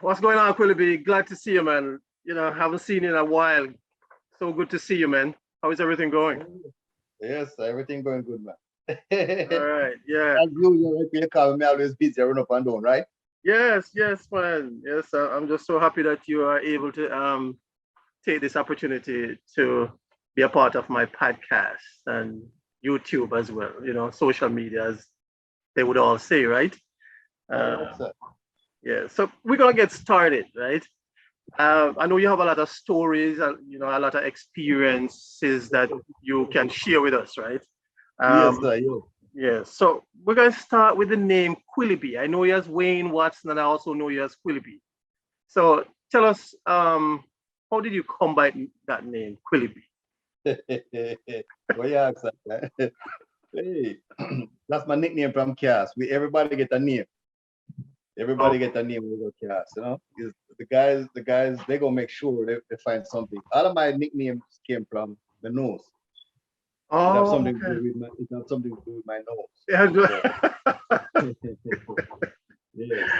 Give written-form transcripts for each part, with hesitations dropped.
What's going on, QuillyB? Glad to see you, man. Haven't seen you in a while. So good to see you, man. How is everything going? Yes, everything going good, man. All right, yeah. As you call me always busy, run up and down, right? Yes, man. Yes, I'm just so happy that you are able to take this opportunity to be a part of my podcast and YouTube as well. Social media, as they would all say, right? Yeah. So we're gonna get started, right? I know you have a lot of stories, a lot of experiences that you can share with us, right? Yes, sir. Yes. Yeah. So we're going to start with the name QuillyB. I know you as Wayne Watson, and I also know you as QuillyB. So tell us, how did you come by that name, QuillyB? Well, yeah, exactly. Hey, that's my nickname from Cass. Everybody get a name. Everybody get a name when we go Cass, The guys, they gonna make sure they find something. All of my nicknames came from the nose. Oh, it have something to do with my nose. Yeah. Yes.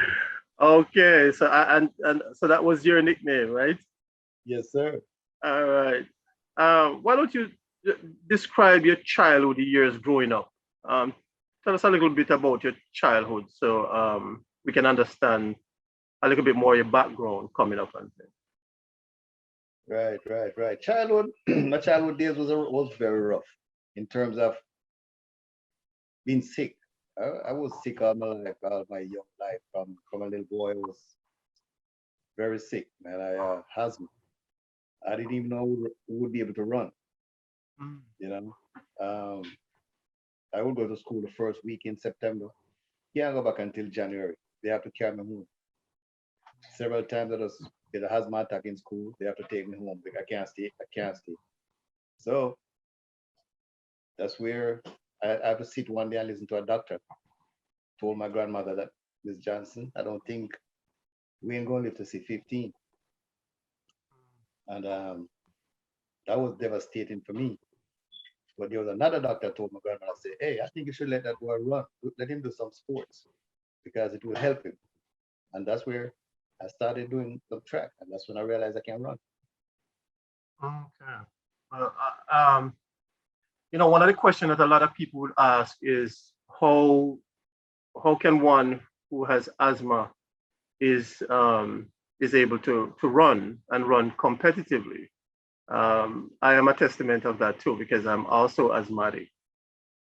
Okay, so and so that was your nickname, right? Yes, sir. All right. Why don't you describe your childhood years growing up? Tell us a little bit about your childhood, so we can understand a little bit more your background coming up and things. Right. Childhood, my childhood days was very rough in terms of being sick. I was sick all my young life. From a little boy, I was very sick, man. I asthma. I didn't even know who would be able to run. I would go to school the first week in September. Can't go back until January. They have to carry me home. Several times I just get a asthma attack in school. They have to take me home. I can't stay. So that's where I have to sit one day and listen to a doctor. Told my grandmother that, Miss Johnson, I don't think we ain't gonna live to see 15. And that was devastating for me. But there was another doctor told my grandmother, say, hey, I think you should let that boy run. Let him do some sports because it will help him. And that's where I started doing some track. And that's when I realized I can run. Okay. One of the questions that a lot of people would ask is how can one who has asthma is able to run and run competitively. I am a testament of that too, because I'm also asthmatic.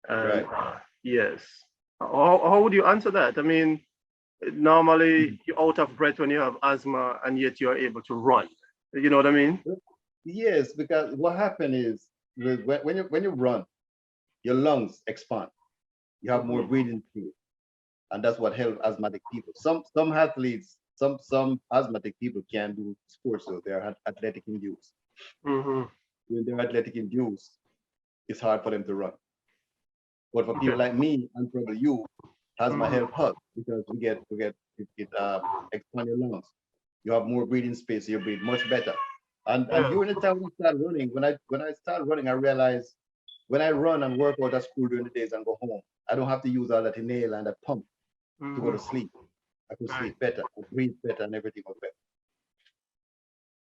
And, right. Yes. How would you answer that? I mean, normally you're out of breath when you have asthma, and yet you're able to run. You know what I mean? Yes, because what happened is when you run, your lungs expand. You have more breathing space, and that's what helps asthmatic people. Some athletes, some asthmatic people can do sports, so they're athletic induced. When they're athletic induced, it's hard for them to run. But for people like me and probably you, asthma help us because we get expand your lungs. You have more breathing space, so you breathe much better. And during the time we start running, when I start running, I realize when I run and work out at school during the days and go home, I don't have to use all that inhale and that pump to go to sleep. I could sleep better, I breathe better, and everything was better.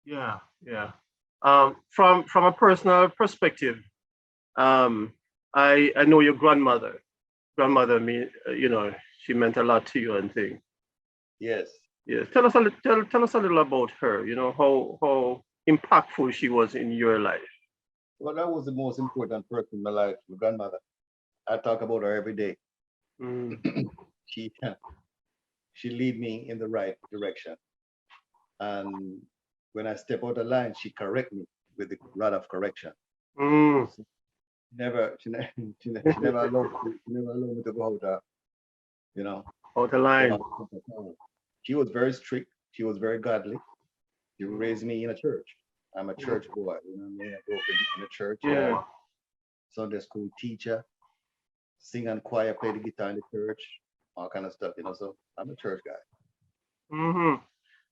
Yeah. From a personal perspective, I know your grandmother. Grandmother, she meant a lot to you and things. Yes. Yes. Tell us a little about her. How impactful she was in your life. Well, that was the most important person in my life, my grandmother. I talk about her every day. She lead me in the right direction. And when I step out of line, she correct me with a lot of correction. She never allowed me to go out, out of line. She was very strict. She was very godly. She raised me in a church. I'm a church boy. I grew up in a church. Yeah. Sunday school teacher, sing and choir, play the guitar in the church, all kind of stuff. So I'm a church guy. All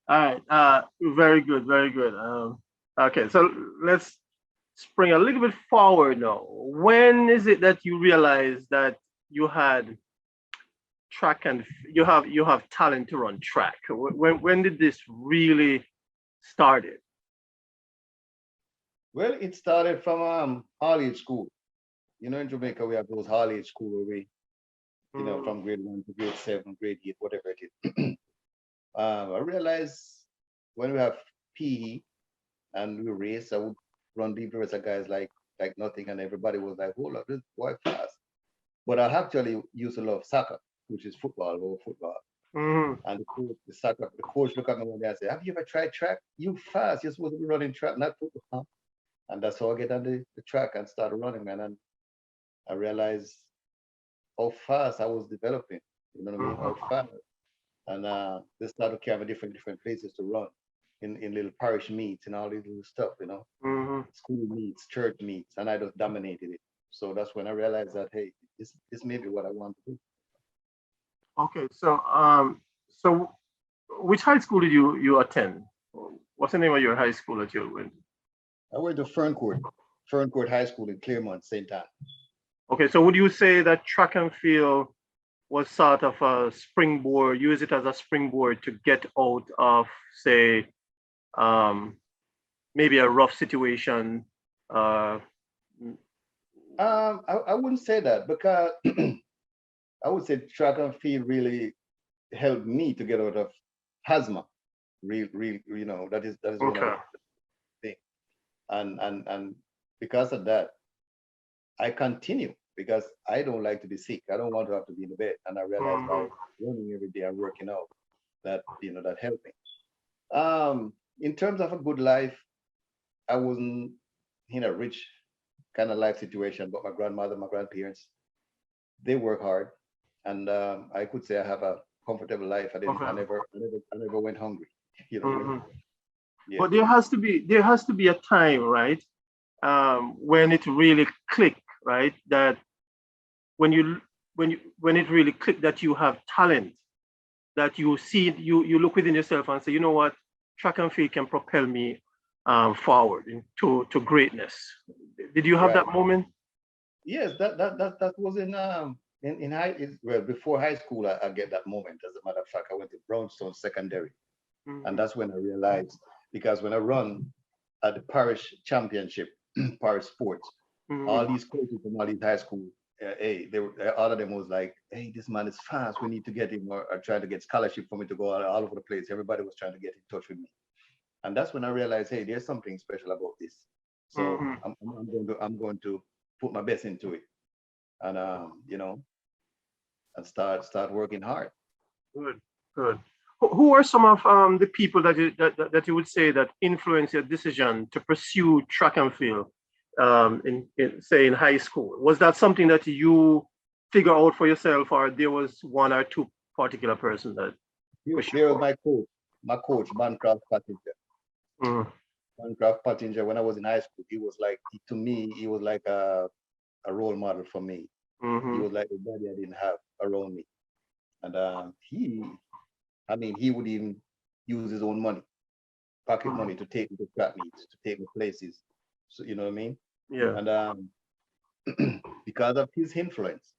right. Very good. Okay, so let's spring a little bit forward now. When is it that you realized that you had track and you have talent to run track? When did this really started? Well, it started from all-age school. You know, in Jamaica, we have those all-age school where we, you know, from grade 1 to grade 7, grade 8, whatever it is. I realized when we have PE and we race, I would run deep race at guys like nothing, and everybody was like, "Hold up, this boy fast." But I actually used to love soccer, which is football or football. And the coach looked at me one day and said, "Have you ever tried track? You fast. You're supposed to be running track, not football." And that's how I get on the track and started running, man. And I realized how fast I was developing. You know what I mean? How fast. And they started to carry me different places to run in little parish meets and all these little stuff, you know, school meets, church meets, and I just dominated it. So that's when I realized that, hey, this may be what I want to do. Okay, so which high school did you attend? What's the name of your high school that you went? I went to Ferncourt High School in Claremont, St. Anne. Okay, so would you say that track and field was sort of a springboard, use it as a springboard to get out of, say, maybe a rough situation? I wouldn't say that, because I would say track and field really helped me to get out of asthma. Real, you know, that is one of the things. And because of that, I continue, because I don't like to be sick. I don't want to have to be in the bed. And I realized by running every day and working out, that, you know, that helped me. In terms of a good life, I wasn't in a rich kind of life situation, but my grandmother, my grandparents, they work hard. And I could say I have a comfortable life. I never went hungry. You know. Yeah. But there has to be a time, right, when it really clicked, right? That when it really clicked that you have talent, that you see, you look within yourself and say, you know what, track and field can propel me forward to greatness. Did you have that moment? Yes, that was in well, before high school. I get that moment. As a matter of fact, I went to Brownstone Secondary, and that's when I realized, because when I run at the parish championship, parish sports, all these coaches from all these high school, all of them was like, "Hey, this man is fast. We need to get him," or trying to get scholarship for me to go all over the place. Everybody was trying to get in touch with me, and that's when I realized, hey, there's something special about this. So I'm going to put my best into it, and you know, and start working hard. Good. Who are some of the people that you would say that influence your decision to pursue track and field in high school? Was that something that you figure out for yourself, or there was one or two particular person that? There was my coach, Bancroft Pottinger. Bancroft Pottinger, when I was in high school, he was like, to me, he was like a role model for me. He was like the buddy I didn't have around me. And he would even use his own money, pocket money, to take me to track meets, to take me places. So, you know what I mean? Yeah. And because of his influence,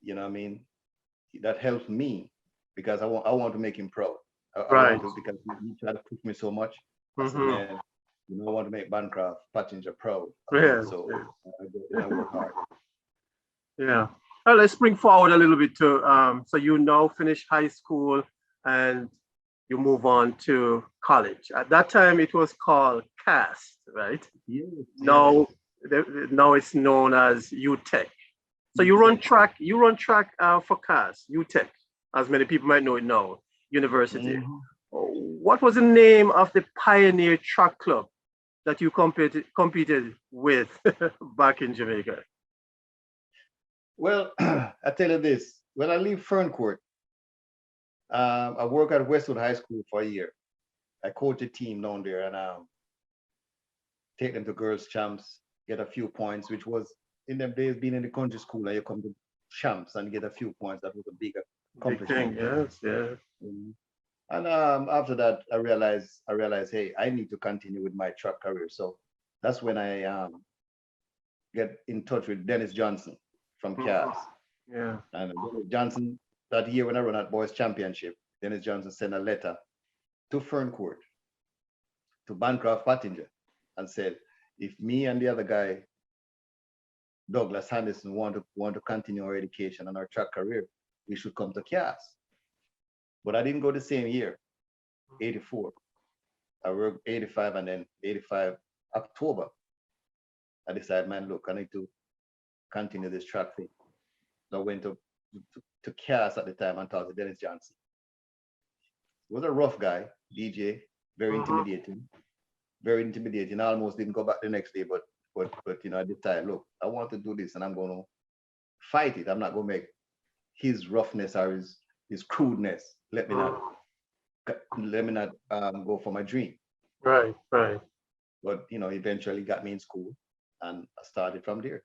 you know what I mean, that helps me, because I want to make him proud. I want to, because he tried to push me so much. I said, man, you know, I want to make Bancroft Pottinger proud. So I work hard. Yeah. Well, let's bring forward a little bit to so you now finish high school and you move on to college. At that time, it was called CAST, right? Yes. Now it's known as UTEC. So you run track for CAST, UTEC, as many people might know it now, university. What was the name of the pioneer track club that you competed with back in Jamaica? Well, I tell you this, when I leave Ferncourt, I work at Westwood High School for a year. I coach a team down there and take them to girls champs, get a few points, which was, in them days, being in the country school, and you come to champs and get a few points. That was a big accomplishment. Yes, yeah. And after that, I realized, hey, I need to continue with my track career. So that's when I get in touch with Dennis Johnson from CAS. Yeah. And Dennis Johnson, that year when I run at Boys Championship, Dennis Johnson sent a letter to Ferncourt, to Bancroft Pottinger, and said, if me and the other guy, Douglas Henderson, want to continue our education and our track career, we should come to CAS. But I didn't go the same year, 84. I worked 85, and then 85 October, I decided, man, look, I need to continue this track thing. So I went to CAS at the time and talked to Dennis Johnson. He was a rough guy, DJ, very intimidating, I almost didn't go back the next day, but you know, I decided, look, I want to do this and I'm going to fight it. I'm not going to make his roughness or his crudeness let me not go for my dream. Right, right. But you know, eventually got me in school, and I started from there.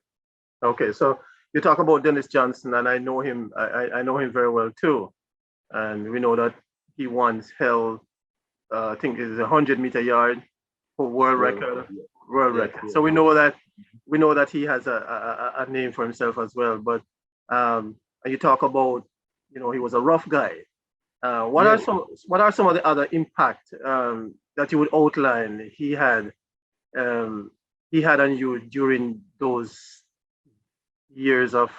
Okay, so you talk about Dennis Johnson, and I know him. I know him very well too, and we know that he once held, I think it's 100-meter yard for world record. Yeah. So we know that he has a name for himself as well. But and you talk about, you know, he was a rough guy. What are some of the other impact that you would outline he had on you during those years of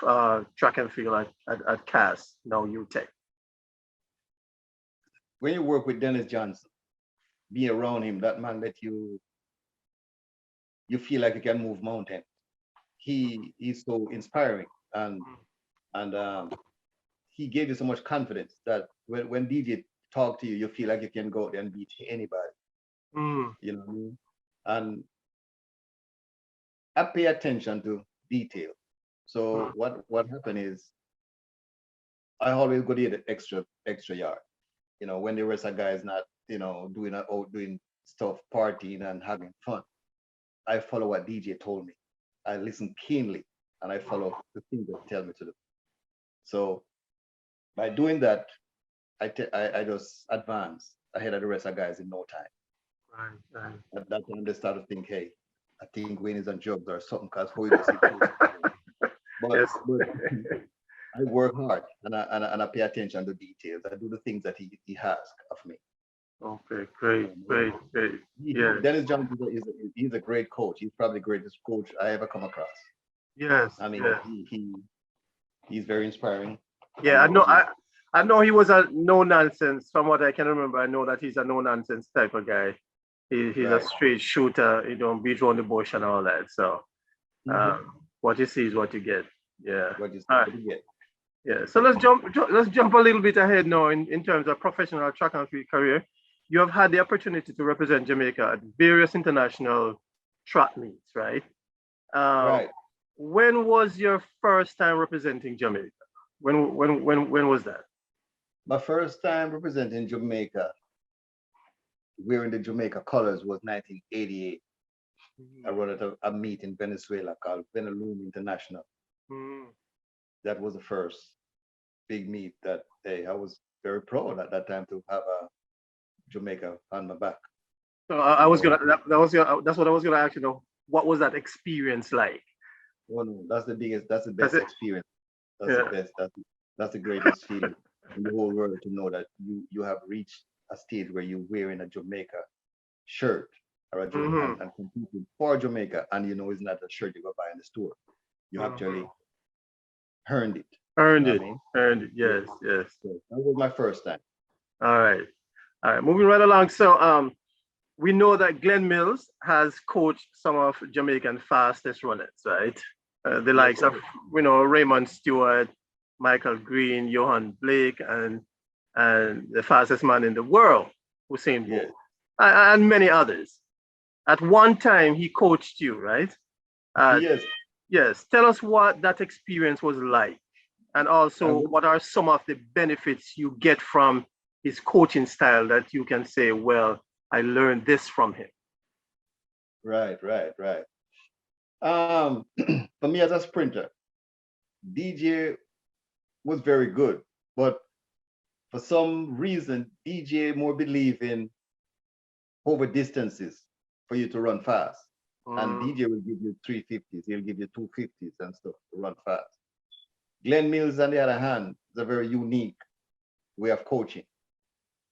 track and field at CAS, now UTEC? When you work with Dennis Johnson, be around him, that man let you feel like you can move mountains. He's so inspiring, and he gave you so much confidence that when DJ talk to you, you feel like you can go out there and beat anybody. You know what I mean? And I pay attention to detail. So what happened is, I always go to the extra yard. You know, when the rest of guys not, you know, doing stuff, partying and having fun, I follow what DJ told me. I listen keenly, and I follow the things that tell me to do. So by doing that, I just advance ahead of the rest of guys in no time. Right. At that time, they start to think, hey, I think Wayne is on drugs or something, because how you just but I work hard, and I pay attention to details. I do the things that he asks of me. Okay, great. Yeah. Dennis Johnson he's a great coach. He's probably the greatest coach I ever come across. Yes. I mean, he's very inspiring. Yeah, I know he was a no nonsense. From what I can remember, I know that he's a no nonsense type of guy. He's a straight shooter. You don't beat around the bush and all that. So what you see is what you get. Yeah. What you get. Yeah. So let's jump a little bit ahead now in terms of professional track and field career. You have had the opportunity to represent Jamaica at various international track meets, right? Right. When was your first time representing Jamaica? When was that? My first time representing Jamaica, wearing the Jamaica colors, was 1988. I run at a meet in Venezuela called Venelum International. That was the first big meet that day. I was very proud at that time to have a Jamaica on my back. So that's what I was gonna ask you. Know, what was that experience like? Oh no, that's the best experience. That's the best. That's the greatest feeling in the whole world, to know that you have reached a stage where you're wearing a Jamaica shirt or a Jamaica and competing for Jamaica, and you know it's not a shirt you go buy in the store. You actually earned it. Earned it. Yes. So that was my first time. All right. Moving right along. So we know that Glenn Mills has coached some of Jamaican fastest runners, right? The likes of, you know, Raymond Stewart, Michael Green, Johan Blake, and the fastest man in the world, Usain Bolt, and many others. At one time, he coached you, right? Yes. Yes. Tell us what that experience was like, and also what are some of the benefits you get from his coaching style that you can say, well, I learned this from him. Right. For me as a sprinter, DJ was very good, but for some reason, DJ more believe in over distances for you to run fast. And DJ will give you 350s, he'll give you 250s and stuff to run fast. Glenn Mills, on the other hand, is a very unique way of coaching,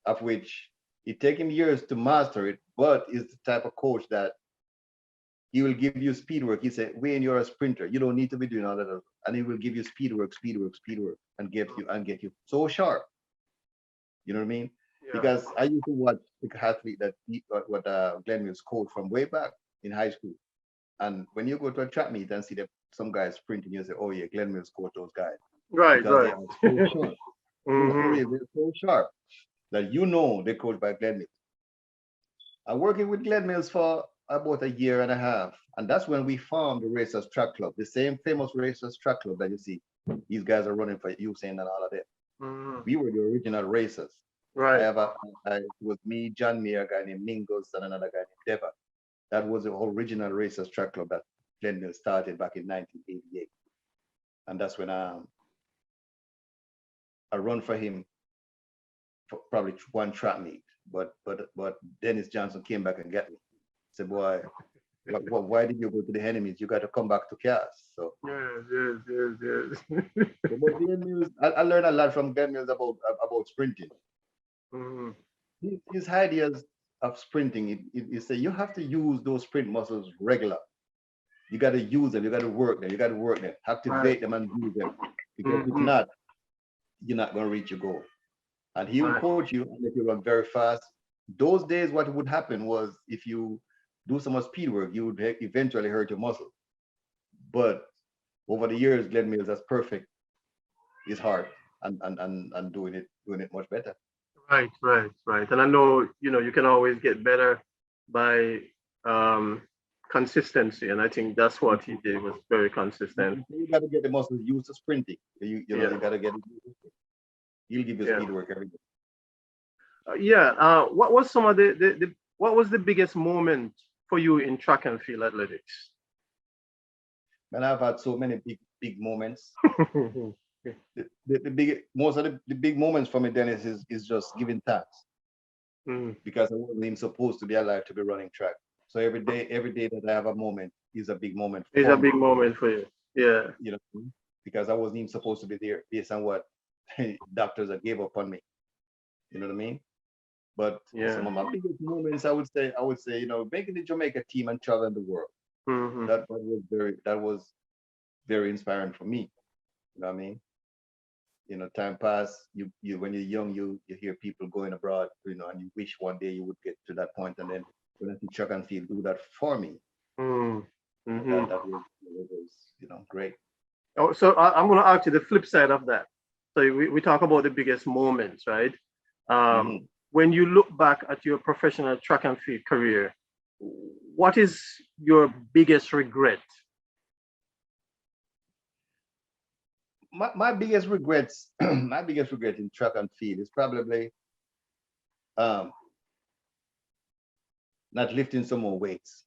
of which it takes him years to master it, but is the type of coach that he will give you speed work. He said, Wayne, you're a sprinter. You don't need to be doing all that. And he will give you speed work, and get you so sharp. You know what I mean? Yeah. Because I used to watch the athlete that Glenn Mills coached from way back in high school. And when you go to a track meet and see that some guys sprinting, you say, oh yeah, Glenn Mills coached those guys. Right, because right. They are so sharp. Mhm. They're so sharp that they're coached by Glenn Mills. I'm working with Glenn Mills for about a year and a half. And that's when we formed the Racers Track Club, the same famous Racers Track Club that you see. These guys are running for Usain and all of that. Mhm. We were the original racers. Right. It was me, John Mayer, a guy named Mingos, and another guy named Deva. That was the original Racers Track Club that Glenn Mills started back in 1988. And that's when I run for him for probably one track meet. But Dennis Johnson came back and got me. Said, boy, why did you go to the enemies? You got to come back to chaos. So Yes. but Glenn Mills, I learned a lot from Glenn Mills about sprinting. Mhm. His ideas of sprinting, you say you have to use those sprint muscles regular. You got to use them. You got to work them. Activate them and use them. Because if not, you're not going to reach your goal. And he will coach you and make you run very fast. Those days, what would happen was if you do so much speed work, you would eventually hurt your muscle. But over the years, Glenn Mills has perfect his heart and doing it much better. Right. And I know, you can always get better by consistency. And I think that's what he did, was very consistent. You got to get the muscles used to sprinting. You got to get it. He'll give you speed work every day. What was some of what was the biggest moment for you in track and field athletics? And I've had so many big moments. Most of the big moments for me, Dennis, is just giving thanks. Because I wasn't even supposed to be alive to be running track. So every day that I have a moment is a big moment. It's a big moment for you. Yeah. Because I wasn't even supposed to be there based on what doctors that gave up on me. You know what I mean? But some of my biggest moments, I would say, making the Jamaica team and traveling the world. That was very inspiring for me. You know what I mean? Time pass. You when you're young, you hear people going abroad, and you wish one day you would get to that point. And then when I see track and field do that for me, that was great. Oh, so I'm going to ask you the flip side of that. So we talk about the biggest moments, right? When you look back at your professional track and field career, what is your biggest regret? My biggest regrets, my biggest regret in track and field is probably not lifting some more weights.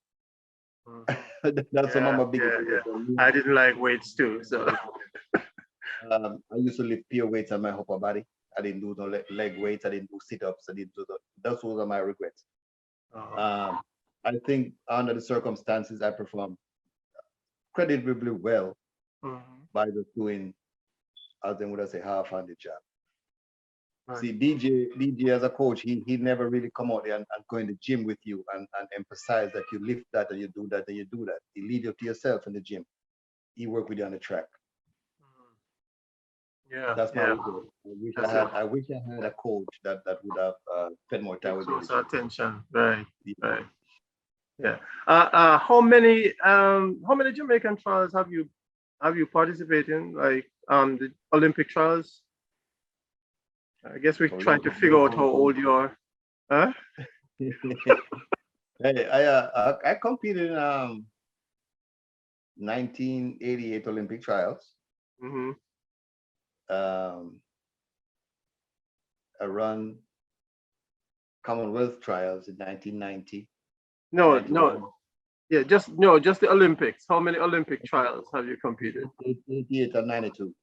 That's some of my biggest regrets. I didn't like weights too, so. I used to lift pure weights on my upper body. I didn't do no leg weights. I didn't do sit-ups. I didn't do those are my regrets. I think under the circumstances, I performed creditably well by just doing, as they would say, half-handed job. See, DJ as a coach, he never really come out there and go in the gym with you and emphasize that you lift that and you do that and you do that. He leave you to yourself in the gym. He work with you on the track. That's my regret. I wish I had a coach that would have spent more time with me. Attention, right. Yeah. How many Jamaican trials have you participated in? Like the Olympic trials? I guess we're trying to figure out how old you are. Huh? Hey, I competed in 1988 Olympic trials. I run Commonwealth trials in 1990. No. Yeah, just the Olympics. How many Olympic trials have you competed? 88 and 92.